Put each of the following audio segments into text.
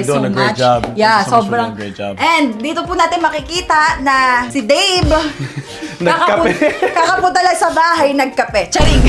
Doing a great job. Yeah, Thank you so much for sobrang. doing a great job. And dito po natin makikita na si Dave, Nagkape. kakapunta lang sa bahay, nagkape. Charing.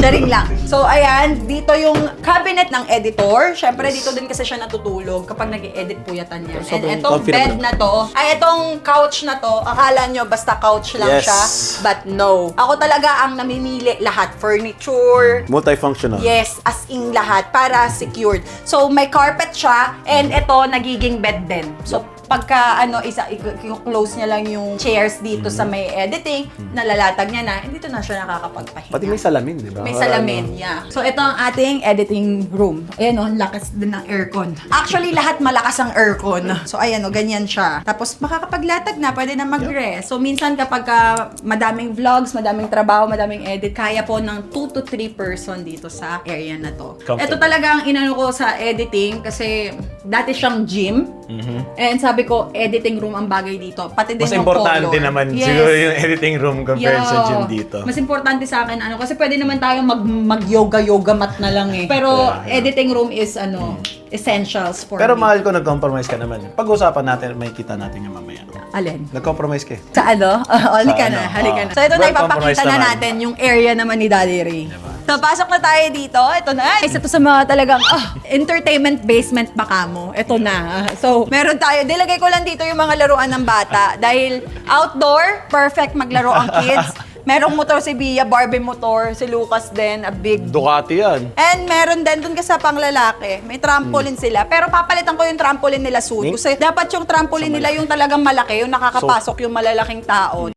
Charing lang. So, ayan, dito yung cabinet ng editor. Syempre, dito din kasi siya natutulog kapag nag-edit po yatan niya. And Sobrang itong comfy bed naman. na to, ay itong couch na to, akala nyo basta couch lang Yes. siya. But no. Ako talaga ang namimili lahat. Furniture, Multifunctional. yes, as in lahat para secured. So may carpet siya and ito nagiging bed din. So pagka i-close niya lang yung chairs dito sa may editing, nalalatag niya na, dito na siya nakakapagpahinga. Pati may salamin, di ba? May salamin, yeah. So, ito ang ating editing room. Ayan o, lakas din ng aircon. Actually, lahat malakas ang aircon. So, ayan o, ganyan siya. Tapos, makakapaglatag na, pwede na mag-rest. So, minsan kapag madaming vlogs, madaming trabaho, madaming edit, kaya po ng 2 to 3 person dito sa area na to. Comfortable. Ito talaga ang inano ko sa editing kasi dati siyang gym. And sabi ko, editing room ang bagay dito. Pati din Mas yung importante color. naman Yes. siguro yung editing room compared sa gym dito. Mas importante sa akin kasi pwede naman tayo mag-yoga mat na lang eh. Pero editing room is essentials for Pero me. mahal ko, nag-compromise ka naman. Pag-usapan natin, may kita natin yung mamaya. Alin? Nag-compromise ka eh. Sa ano? Halika Sa na, ano? halika na. Ah. So ito na, Well, ipapakita compromise na naman. natin yung area naman ni Daddy Ray. So pasok na tayo dito. Ito na. Isa to sa mga talagang entertainment basement pa kamo. Ito na. So meron tayo. Dilagay ko lang dito yung mga laruan ng bata. Dahil outdoor, perfect maglaro ang kids. Merong motor si Bia, Barbie motor. Si Lucas din, a big Ducati yan. And meron din dun kasi sa panglalaki, may trampoline sila. Pero papalitan ko yung trampoline nila soon. Kasi dapat yung trampoline nila yung talagang malaki, yung nakakapasok yung malalaking tao.